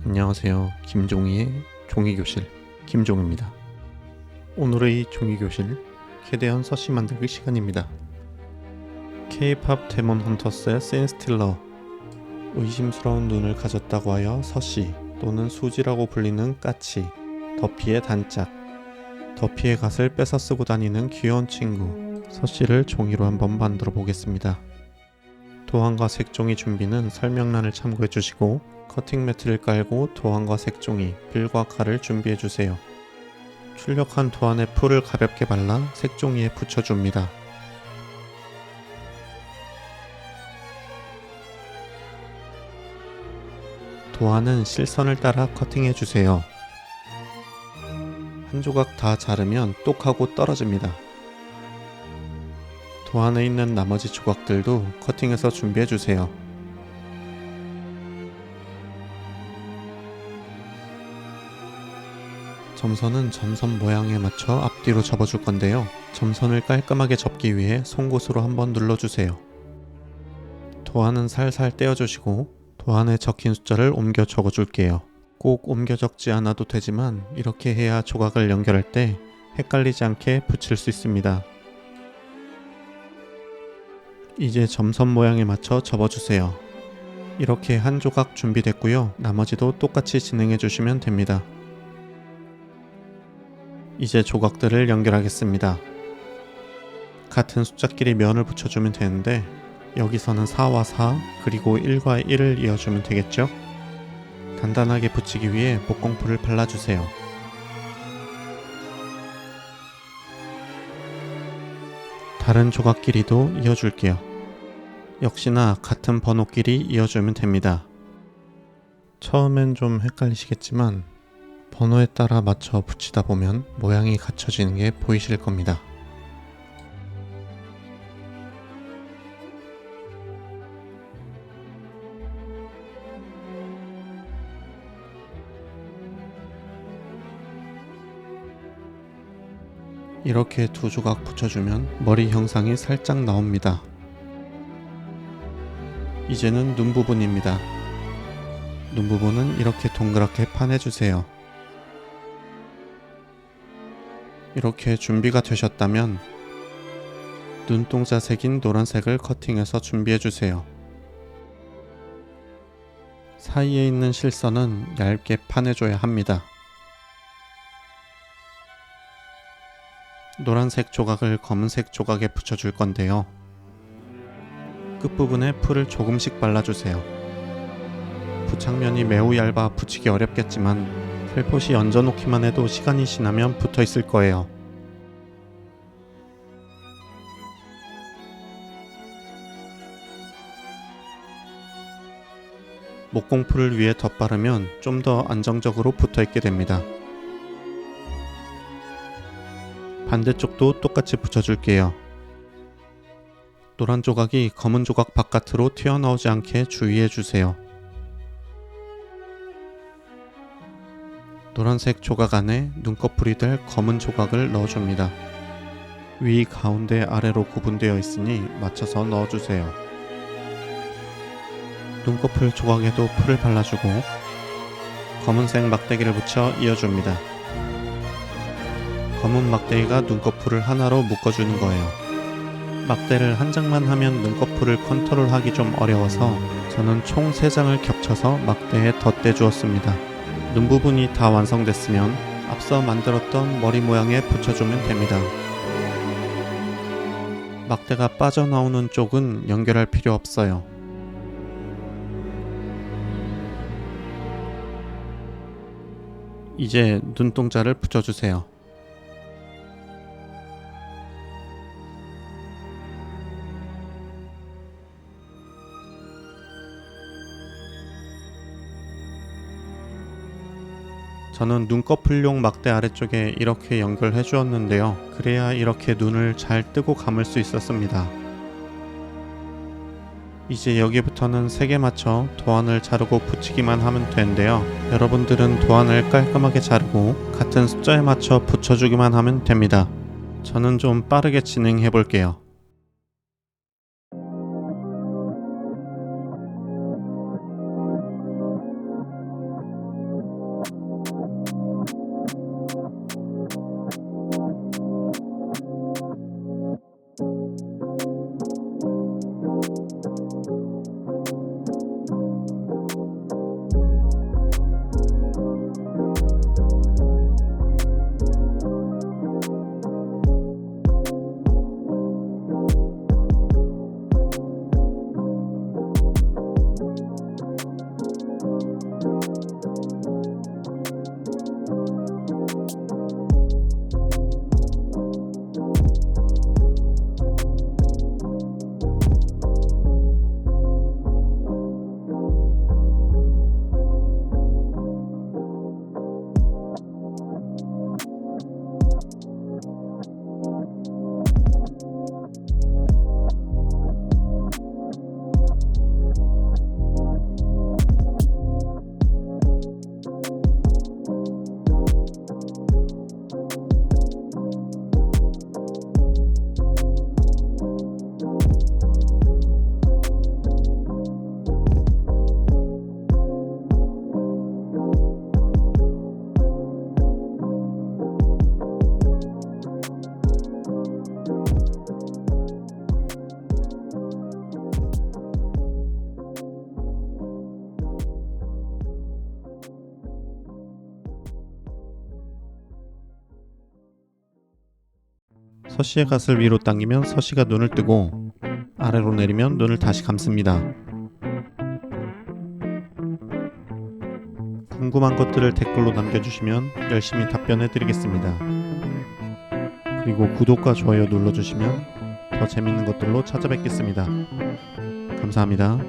안녕하세요. 김종희의 종이교실 김종희입니다. 오늘의 종이교실 캐대언 서시 만들기 시간입니다. K-팝 데몬 헌터스의 신 스틸러, 의심스러운 눈을 가졌다고 하여 서시 또는 수지라고 불리는 까치, 더피의 단짝, 더피의 갓을 뺏어 쓰고 다니는 귀여운 친구 서시를 종이로 한번 만들어 보겠습니다. 도안과 색종이 준비는 설명란을 참고해 주시고 커팅 매트를 깔고 도안과 색종이, 빌과 칼을 준비해 주세요. 출력한 도안에 풀을 가볍게 발라 색종이에 붙여줍니다. 도안은 실선을 따라 커팅해 주세요. 한 조각 다 자르면 똑하고 떨어집니다. 도안에 있는 나머지 조각들도 커팅해서 준비해 주세요. 점선은 점선 모양에 맞춰 앞뒤로 접어줄 건데요. 점선을 깔끔하게 접기 위해 송곳으로 한번 눌러주세요. 도안은 살살 떼어주시고 도안에 적힌 숫자를 옮겨 적어줄게요. 꼭 옮겨 적지 않아도 되지만 이렇게 해야 조각을 연결할 때 헷갈리지 않게 붙일 수 있습니다. 이제 점선 모양에 맞춰 접어주세요. 이렇게 한 조각 준비됐고요. 나머지도 똑같이 진행해 주시면 됩니다. 이제 조각들을 연결하겠습니다. 같은 숫자끼리 면을 붙여주면 되는데 여기서는 4와 4 그리고 1과 1을 이어주면 되겠죠? 단단하게 붙이기 위해 목공풀을 발라주세요. 다른 조각끼리도 이어줄게요. 역시나 같은 번호끼리 이어주면 됩니다. 처음엔 좀 헷갈리시겠지만 번호에 따라 맞춰 붙이다 보면 모양이 갖춰지는 게 보이실 겁니다. 이렇게 두 조각 붙여주면 머리 형상이 살짝 나옵니다. 이제는 눈 부분입니다. 눈 부분은 이렇게 동그랗게 파내주세요. 이렇게 준비가 되셨다면 눈동자 색인 노란색을 커팅해서 준비해주세요. 사이에 있는 실선은 얇게 파내줘야 합니다. 노란색 조각을 검은색 조각에 붙여줄 건데요. 끝부분에 풀을 조금씩 발라주세요. 부착면이 매우 얇아 붙이기 어렵겠지만 살포시 얹어놓기만 해도 시간이 지나면 붙어있을 거예요. 목공풀을 위에 덧바르면 좀 더 안정적으로 붙어있게 됩니다. 반대쪽도 똑같이 붙여줄게요. 노란 조각이 검은 조각 바깥으로 튀어나오지 않게 주의해주세요. 노란색 조각 안에 눈꺼풀이 될 검은 조각을 넣어줍니다. 위, 가운데, 아래로 구분되어 있으니 맞춰서 넣어주세요. 눈꺼풀 조각에도 풀을 발라주고 검은색 막대기를 붙여 이어줍니다. 검은 막대기가 눈꺼풀을 하나로 묶어주는 거예요. 막대를 한 장만 하면 눈꺼풀을 컨트롤하기 좀 어려워서 저는 총 3장을 겹쳐서 막대에 덧대 주었습니다. 눈 부분이 다 완성됐으면 앞서 만들었던 머리 모양에 붙여주면 됩니다. 막대가 빠져나오는 쪽은 연결할 필요 없어요. 이제 눈동자를 붙여주세요. 저는 눈꺼풀용 막대 아래쪽에 이렇게 연결해 주었는데요. 그래야 이렇게 눈을 잘 뜨고 감을 수 있었습니다. 이제 여기부터는 색에 맞춰 도안을 자르고 붙이기만 하면 되는데요. 여러분들은 도안을 깔끔하게 자르고 같은 숫자에 맞춰 붙여주기만 하면 됩니다. 저는 좀 빠르게 진행해 볼게요. 서씨의 갓을 위로 당기면 서씨가 눈을 뜨고 아래로 내리면 눈을 다시 감습니다. 궁금한 것들을 댓글로 남겨주시면 열심히 답변해 드리겠습니다. 그리고 구독과 좋아요 눌러주시면 더 재밌는 것들로 찾아뵙겠습니다. 감사합니다.